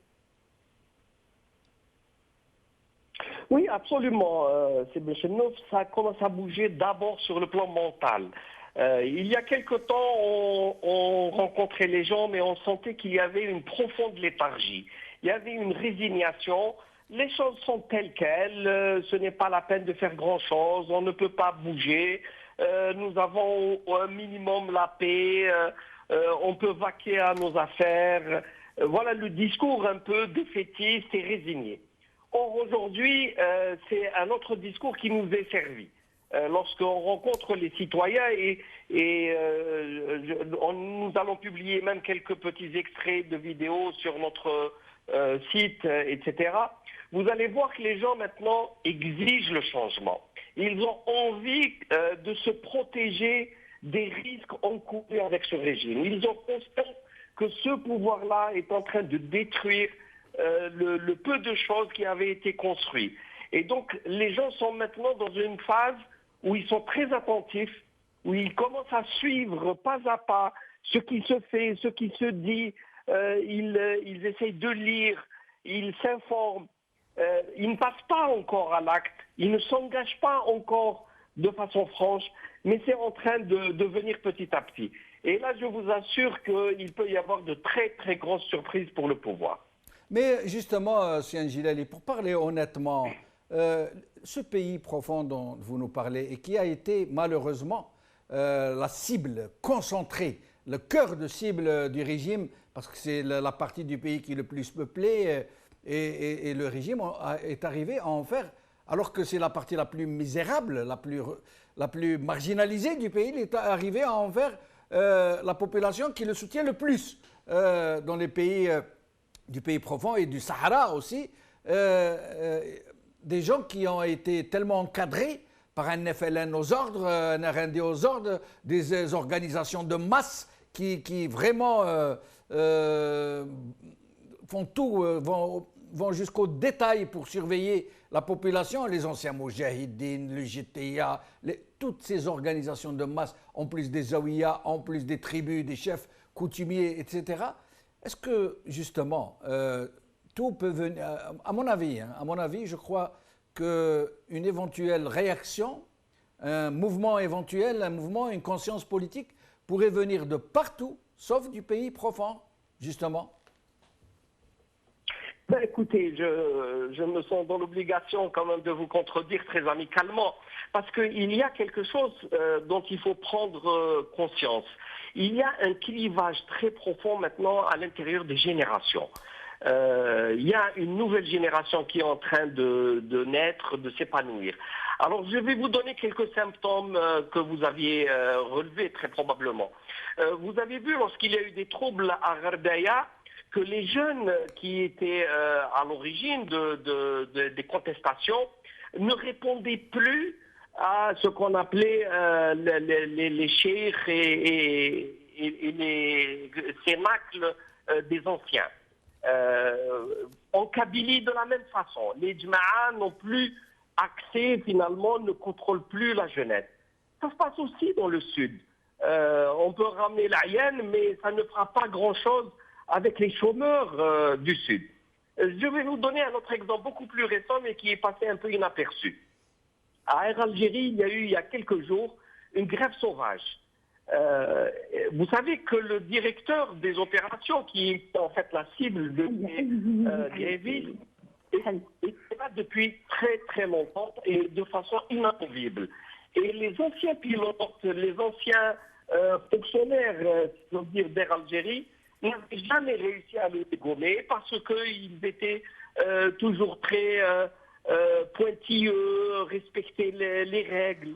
Oui, absolument, c'est Blechenov. Ça commence à bouger d'abord sur le plan mental. Il y a quelque temps, on rencontrait les gens, mais on sentait qu'il y avait une profonde léthargie. Il y avait une résignation. Les choses sont telles quelles. Ce n'est pas la peine de faire grand-chose. On ne peut pas bouger. Nous avons un minimum la paix. On peut vaquer à nos affaires. Voilà le discours un peu défaitiste et résigné. Or, aujourd'hui, c'est un autre discours qui nous est servi. Lorsqu'on rencontre les citoyens nous allons publier même quelques petits extraits de vidéos sur notre site, etc. Vous allez voir que les gens maintenant exigent le changement. Ils ont envie de se protéger des risques encourus avec ce régime. Ils ont conscience que ce pouvoir-là est en train de détruire le peu de choses qui avaient été construites. Et donc, les gens sont maintenant dans une phase où ils sont très attentifs, où ils commencent à suivre pas à pas ce qui se fait, ce qui se dit. Ils essayent de lire, ils s'informent. Ils ne passent pas encore à l'acte, ils ne s'engagent pas encore de façon franche, mais c'est en train de venir petit à petit. Et là, je vous assure qu'il peut y avoir de très très grosses surprises pour le pouvoir. Mais justement, Sian Gilali, pour parler honnêtement, ce pays profond dont vous nous parlez et qui a été malheureusement la cible concentrée, le cœur de cible du régime, parce que c'est la partie du pays qui est le plus peuplée, et le régime est arrivé à en faire, alors que c'est la partie la plus misérable, la plus marginalisée du pays, il est arrivé à en faire la population qui le soutient le plus dans les pays du pays profond et du Sahara aussi. Des gens qui ont été tellement encadrés par un FLN aux ordres, un RND aux ordres, des organisations de masse qui vraiment font tout, vont jusqu'au détail pour surveiller la population, les anciens Moujahidines, le GTA, toutes ces organisations de masse, en plus des Zawiya, en plus des tribus, des chefs coutumiers, etc. Est-ce que, justement, tout peut venir... À mon avis, je crois qu'une éventuelle réaction, un mouvement éventuel, une conscience politique pourrait venir de partout, sauf du pays profond, justement. Ben écoutez, je me sens dans l'obligation quand même de vous contredire très amicalement, parce qu'il y a quelque chose dont il faut prendre conscience. Il y a un clivage très profond maintenant à l'intérieur des générations. Il y a une nouvelle génération qui est en train de naître, de s'épanouir. Alors je vais vous donner quelques symptômes que vous aviez relevés très probablement. Vous avez vu lorsqu'il y a eu des troubles à Ghardaya, que les jeunes qui étaient à l'origine des contestations ne répondaient plus à ce qu'on appelait les cheikhs et les cénacles des anciens. En Kabylie, de la même façon, les djma'a n'ont plus accès, finalement, ne contrôlent plus la jeunesse. Ça se passe aussi dans le sud. On peut ramener l'Aïen, mais ça ne fera pas grand-chose avec les chômeurs du Sud. Je vais vous donner un autre exemple beaucoup plus récent, mais qui est passé un peu inaperçu. À Air Algérie, il y a quelques jours, une grève sauvage. Vous savez que le directeur des opérations, qui est en fait la cible de grévistes, est là depuis très très longtemps et de façon inamovible. Et les anciens pilotes, les anciens fonctionnaires, si j'ose dire, d'Air Algérie, n'avaient jamais réussi à le dégommer parce qu'ils étaient toujours très pointilleux, respectaient les règles.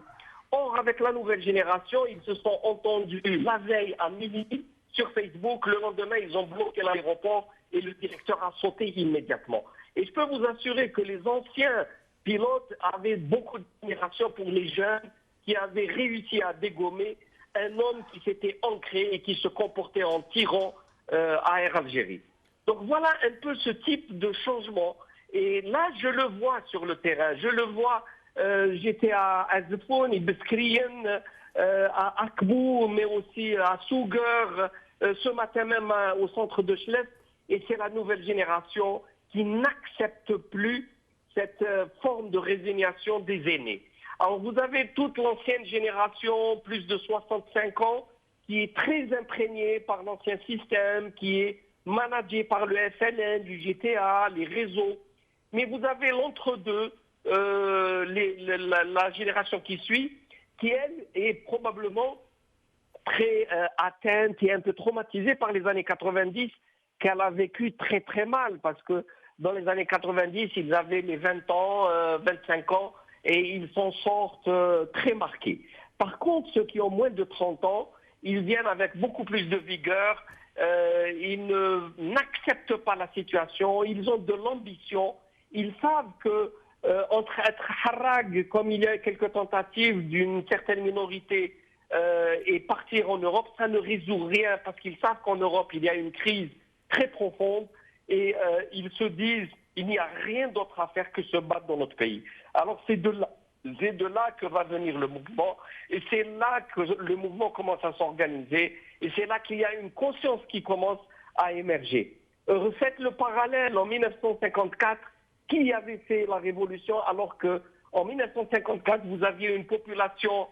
Or, avec la nouvelle génération, ils se sont entendus la veille à midi sur Facebook. Le lendemain, ils ont bloqué l'aéroport et le directeur a sauté immédiatement. Et je peux vous assurer que les anciens pilotes avaient beaucoup d'admiration pour les jeunes qui avaient réussi à dégommer un homme qui s'était ancré et qui se comportait en tyran à Air Algérie. Donc voilà un peu ce type de changement. Et là, je le vois sur le terrain. Je le vois, j'étais à Azfoun, Ibeskrien, à Akbou, mais aussi à Souger, ce matin même au centre de Chlef. Et c'est la nouvelle génération qui n'accepte plus cette forme de résignation des aînés. Alors vous avez toute l'ancienne génération, plus de 65 ans, qui est très imprégnée par l'ancien système, qui est managée par le FLN, du GTA, les réseaux. Mais vous avez l'entre-deux, la génération qui suit, qui elle est probablement très atteinte et un peu traumatisée par les années 90, qu'elle a vécu très très mal, parce que dans les années 90, ils avaient les 20 ans, 25 ans, et ils s'en sortent très marqués. Par contre, ceux qui ont moins de 30 ans, ils viennent avec beaucoup plus de vigueur, ils n'acceptent pas la situation, ils ont de l'ambition, ils savent que entre être harag, comme il y a quelques tentatives d'une certaine minorité, et partir en Europe, ça ne résout rien, parce qu'ils savent qu'en Europe, il y a une crise très profonde, et ils se disent, il n'y a rien d'autre à faire que se battre dans notre pays. Alors c'est de C'est de là que va venir le mouvement. Et c'est là que le mouvement commence à s'organiser. Et c'est là qu'il y a une conscience qui commence à émerger. Refaites le parallèle en 1954, qui avait fait la révolution alors qu'en 1954, vous aviez une population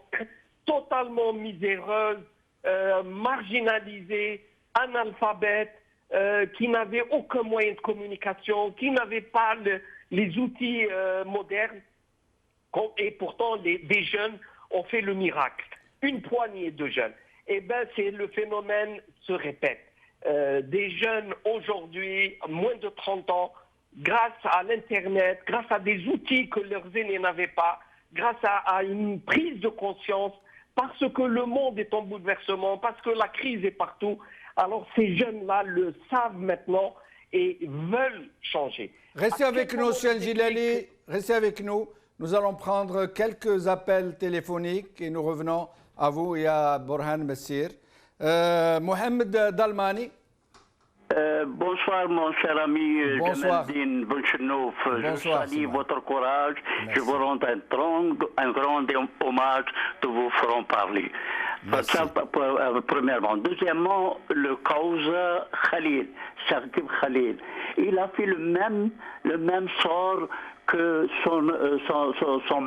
totalement miséreuse, marginalisée, analphabète, qui n'avait aucun moyen de communication, qui n'avait pas les outils modernes. Et pourtant, des jeunes ont fait le miracle. Une poignée de jeunes. Eh bien, le phénomène se répète. Des jeunes aujourd'hui, moins de 30 ans, grâce à l'Internet, grâce à des outils que leurs aînés n'avaient pas, grâce à une prise de conscience, parce que le monde est en bouleversement, parce que la crise est partout, alors ces jeunes-là le savent maintenant et veulent changer. Restez avec nous, Cheikh Jilali, restez avec nous. Nous allons prendre quelques appels téléphoniques et nous revenons à vous et à Borhan Messir. Mohamed Dalmani. Bonsoir mon cher ami Jamaldine Benchenouf. Je salue votre courage. Merci. Je vous rends un grand hommage de vous feront parler. Ça, premièrement. Deuxièmement, le cause Khalil, Sharkib Khalil. Il a fait le même sort que son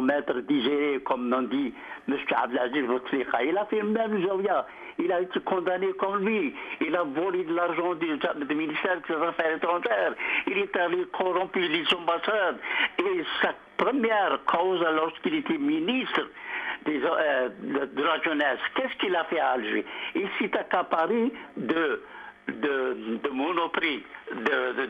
maître disait, comme on dit, M. Abdelaziz Bouteflika. Il a fait le même Zawiya. Il a été condamné comme lui. Il a volé de l'argent du ministère des Affaires étrangères. Il est allé corrompre les ambassades. Et sa première cause, lorsqu'il était ministre de la jeunesse, qu'est-ce qu'il a fait à Alger? Il s'est accaparé de Monoprix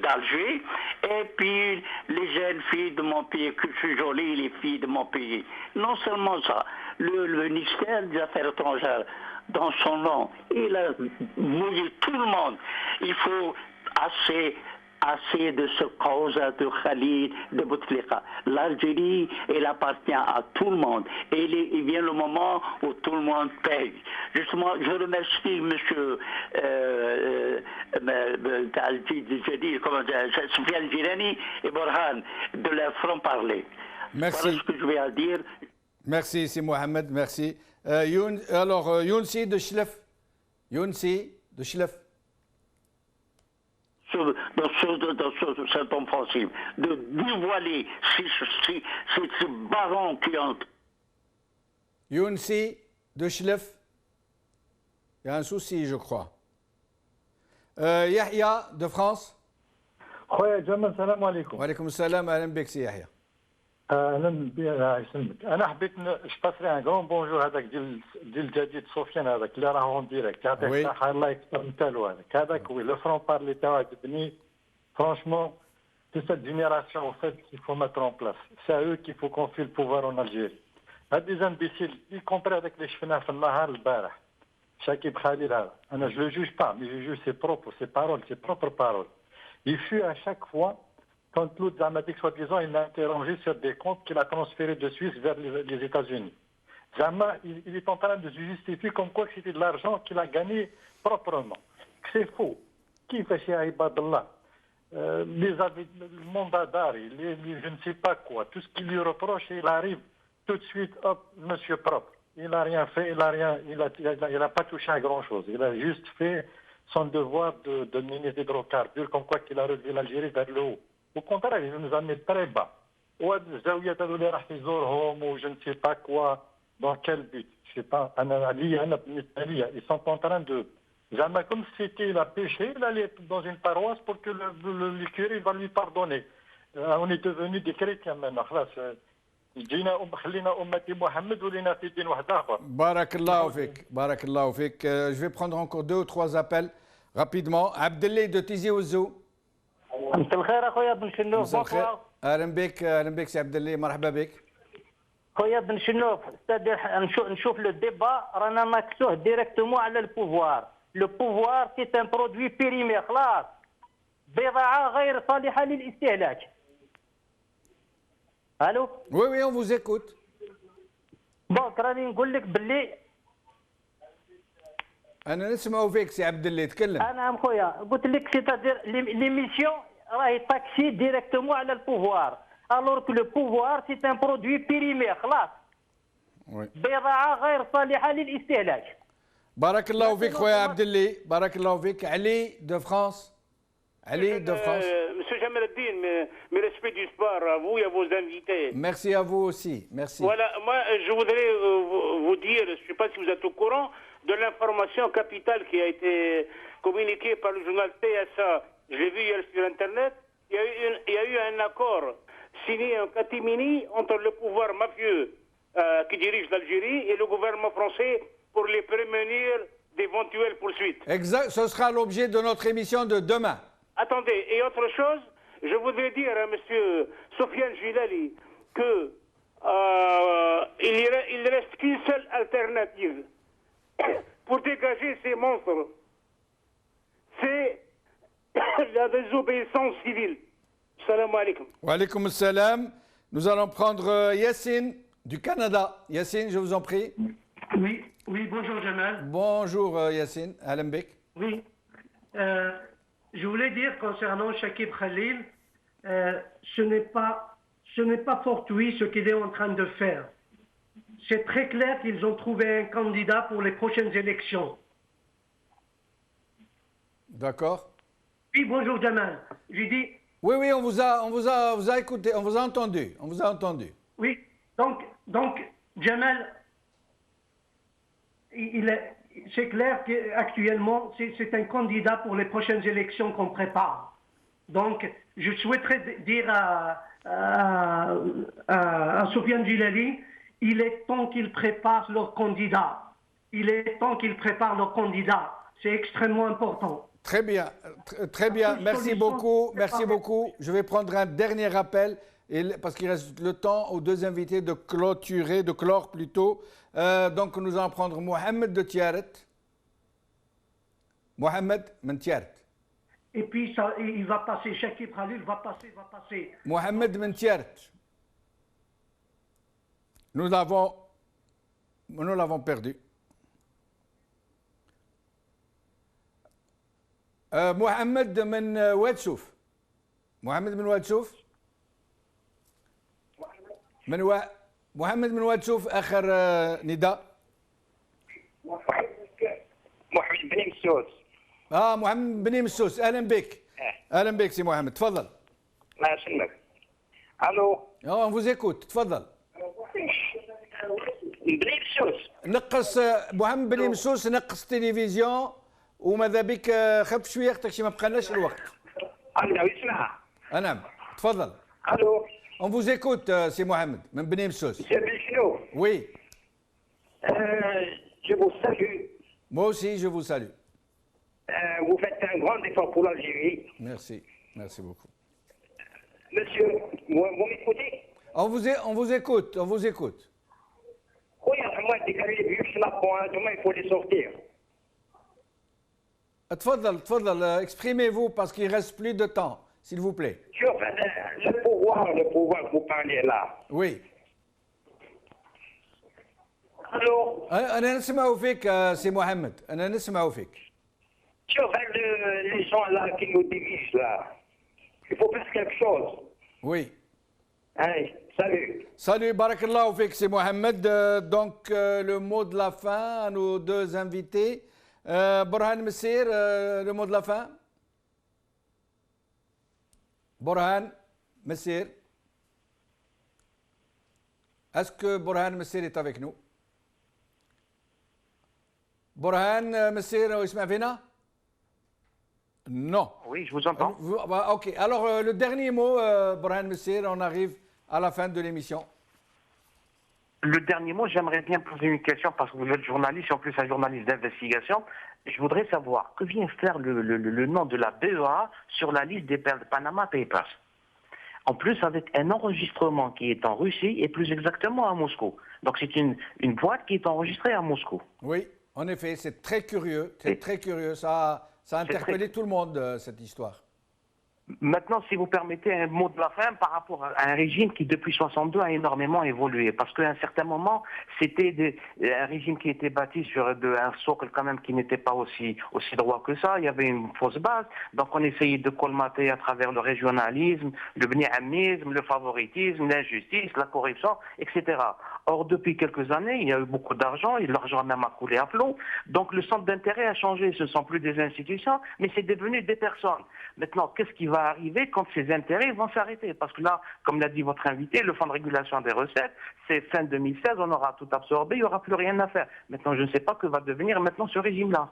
d'Alger, et puis les jeunes filles de mon pays, que je suis jolie, les filles de mon pays. Non seulement ça, le ministère des Affaires étrangères, dans son nom, il a mouillé tout le monde. Il faut assez de ce cause de Khalid, de Bouteflika. L'Algérie, elle appartient à tout le monde. Et il vient le moment où tout le monde paye. Justement, je remercie M. Soufiane Gilani et Borhan de leur franc-parler. Merci. Voilà ce que je vais à dire. Merci, c'est Mohamed, merci. Alors, Younsi de Chlef. Younsi de Chlef. Dans cette offensive, de dévoiler ces barons qui ont... Younsi de Chlef. Il y a un souci, je crois. Yahya de France. خويا جمال السلام عليكم. وعليكم السلام اهلا بك سي يحيى. اهلا بك يسلمك. انا حبيت نشباسري ان كرون بونجور هذاك ديال الجديد سفيان هذاك اللي راه اون ديريكت يعطيك الصحه الله يكثر من تالو هذاك وي لو فرون بارلي تاعو عجبني فرانشمون سي سيت جينيراسيون en fait qu'il faut mettre en place. C'est à eux qu'il faut confier le pouvoir en Algérie. هاد دي زامبيسيل y compris هذاك اللي شفناه في النهار البارح شاكيب خليل هذا انا je le juge pas mais je juge ses propres ses paroles ses propres paroles. Il fut à chaque fois, quand l'autre Zamadik, soi-disant, il l'a interrogé sur des comptes qu'il a transférés de Suisse vers les États-Unis. Zama, il est en train de se justifier comme quoi que c'était de l'argent qu'il a gagné proprement. C'est faux. Qui fait chez Aïbadallah le mandat d'arrêt, je ne sais pas quoi, tout ce qu'il lui reproche, il arrive tout de suite, hop, monsieur propre. Il n'a rien fait, il n'a pas touché à grand-chose. Il a juste fait son devoir de ministre des hydrocarbures, comme quoi qu'il a relevé l'Algérie vers le haut. Au contraire, il nous a mis très bas. Ou je ne sais pas quoi, dans quel but. Je ne sais pas. Ils sont en train de... Jamais comme si c'était la péché, il allait dans une paroisse pour que le curé va lui pardonner. On est devenus des chrétiens maintenant. بارك الله فيك بارك الله فيك. Je vais prendre encore 2 ou 3 appels rapidement. Abdelli de Tizi Ouzou. مساء الخير اخويا بن شنوف. اهلا بك سي عبدالله مرحبا بك. خويا بن شنوف نشوف لو ديبا رانا ناكسوه ديريكتومون على البوفوار. لو بوفوار سي ان برودوي بيريمي خلاص بضاعه غير صالحه للاستهلاك. الو وي اون فوز ايكوت. دونك راني نقول لك باللي انا نسمعوا فيك سي عبد الله تكلم. انا خويا قلت لك سيتادير ليميسيون راهي تاكسي ديريكتومون على البوفوار. alors que le pouvoir c'est un produit périmé خلاص. بضاعة غير صالحة للاستهلاك. بارك الله فيك خويا عبد الله، بارك الله فيك. علي de France. Ali de France. Monsieur Jamal Eddine, mes respects du sport à vous et à vos invités. Merci à vous aussi, merci. Voilà, moi je voudrais vous dire, je ne sais pas si vous êtes au courant, de l'information capitale qui a été communiquée par le journal TSA. Je l'ai vu hier sur Internet. Il y a eu un accord signé en catimini entre le pouvoir mafieux qui dirige l'Algérie et le gouvernement français pour les prémunir d'éventuelles poursuites. Exact, ce sera l'objet de notre émission de demain. Attendez, et autre chose, je voudrais dire à M. Sofiane Gilali que il ne reste qu'une seule alternative pour dégager ces monstres. C'est la désobéissance civile. Salam alaikum. Wa alaikum salam. Nous allons prendre Yassine du Canada. Yassine, je vous en prie. Oui, bonjour Jamal. Bonjour Yassine, Alembek. Oui, je voulais dire concernant Chakib Khalil, ce n'est pas fortuit ce qu'il est en train de faire. C'est très clair qu'ils ont trouvé un candidat pour les prochaines élections. D'accord. Oui, bonjour Jamal. J'ai dit. Oui, on vous a écouté, on vous a entendu, Oui, donc Jamal, c'est clair qu'actuellement, c'est un candidat pour les prochaines élections qu'on prépare. Donc, je souhaiterais dire à Sofiane Gilali, il est temps qu'ils préparent leur candidat. C'est extrêmement important. Très bien. Merci beaucoup. Je vais prendre un dernier appel, parce qu'il reste le temps aux deux invités de clore plutôt. Donc nous allons prendre Mohamed de Tiaret. Mohamed Mentiaret. Et puis il va passer, Chakib Khalil va passer. Mohamed Mentiaret. Nous l'avons perdu. محمد من واد شوف. محمد من واد شوف. محمد من واد شوف آخر نداء. محمد بن مسوس. محمد بن مسوس، أهلا بك. أهلا بك سي محمد، تفضل. الله يسلمك. ألو. on vous écoute، تفضل. بن مسوس. نقص محمد بن مسوس، نقص تلفزيون. وماذا بك خف شويه اختك ما بقالناش الوقت. الله يسمعها. نعم تفضل. الو. On vous écoute سي محمد من بني مسوس. C'est Bichno. Oui. Je vous salue. Moi aussi je vous salue. Vous faites un grand effort pour l'Algérie. Merci beaucoup. Monsieur, vous m'écoutez? On vous écoute. Oui, moi décalé les vieux là, demain il faut les sortir. تفضل exprimez-vous parce qu'il reste plus de temps, s'il vous plaît. Le pouvoir que vous parlez là. Oui. Allô. أنا نسمع فيك سي محمد، أنا نسمع فيك. Les gens là qui nous dirigent là, il faut faire quelque chose. Oui. Allez, salut. Salut, barakallahu fik, c'est Mohamed. Donc, le mot de la fin à nos deux invités. Borhan Messir, le mot de la fin. Borhan Messir. Est-ce que Borhan Messir est avec nous? Borhan Messir, يسمع فينا? Non. Oui, je vous entends. Ok, alors le dernier mot, Borhan Messir, on arrive à la fin de l'émission. Le dernier mot, j'aimerais bien poser une question parce que vous êtes journaliste, en plus un journaliste d'investigation. Je voudrais savoir que vient faire le nom de la BEA sur la liste des Panama Papers. En plus, avec un enregistrement qui est en Russie et plus exactement à Moscou. Donc c'est une boîte qui est enregistrée à Moscou. Oui, en effet, c'est très curieux, très curieux. Ça a interpellé tout le monde, cette histoire. Maintenant, si vous permettez un mot de la fin par rapport à un régime qui, depuis 62, a énormément évolué. Parce qu'à un certain moment, c'était un régime qui était bâti sur un socle quand même qui n'était pas aussi droit que ça. Il y avait une fausse base. Donc on essayait de colmater à travers le régionalisme, le bniamisme, le favoritisme, l'injustice, la corruption, etc. Or, depuis quelques années, il y a eu beaucoup d'argent et l'argent même a coulé à flot. Donc le centre d'intérêt a changé. Ce ne sont plus des institutions, mais c'est devenu des personnes. Maintenant, qu'est-ce qui va arriver quand ces intérêts vont s'arrêter? Parce que là, comme l'a dit votre invité, le fonds de régulation des recettes, c'est fin 2016, on aura tout absorbé, il n'y aura plus rien à faire. Maintenant, je ne sais pas que va devenir maintenant ce régime-là.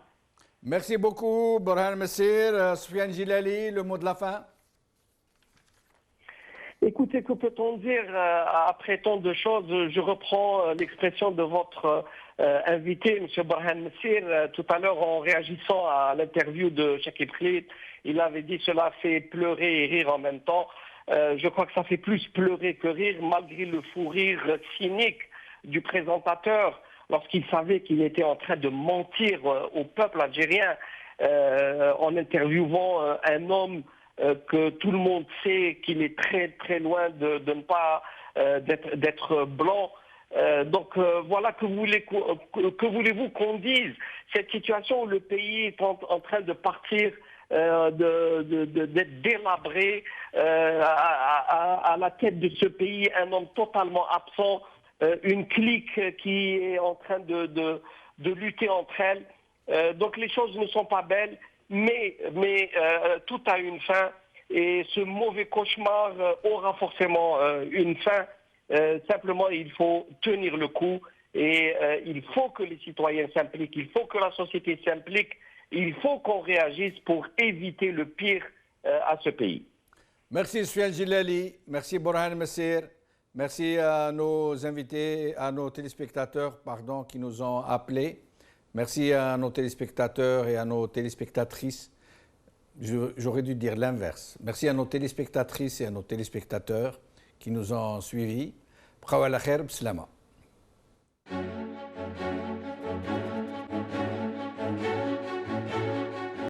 Merci beaucoup, Borhan Messir. Soufiane Jilali, le mot de la fin. Écoutez, que peut-on dire après tant de choses? Je reprends l'expression de votre invité, M. Borhan Messir, tout à l'heure en réagissant à l'interview de Chakib Khalid. Il avait dit cela fait pleurer et rire en même temps. Je crois que ça fait plus pleurer que rire, malgré le fou rire cynique du présentateur lorsqu'il savait qu'il était en train de mentir au peuple algérien en interviewant un homme que tout le monde sait qu'il est très très loin de ne pas d'être blanc. Donc voilà, que voulez-vous qu'on dise? Cette situation où le pays est en train de partir, d'être délabré, à la tête de ce pays, un homme totalement absent, une clique qui est en train de lutter entre elles. Donc les choses ne sont pas belles, mais tout a une fin, et ce mauvais cauchemar aura forcément une fin. Simplement, il faut tenir le coup, et il faut que les citoyens s'impliquent, il faut que la société s'implique, il faut qu'on réagisse pour éviter le pire à ce pays. Merci Soufiane Jilali, merci Borhan Messir, merci à nos invités, à nos téléspectateurs qui nous ont appelés. Merci à nos téléspectateurs et à nos téléspectatrices. J'aurais dû dire l'inverse. Merci à nos téléspectatrices et à nos téléspectateurs qui nous ont suivis. Bkhaw ala khair, b'slama.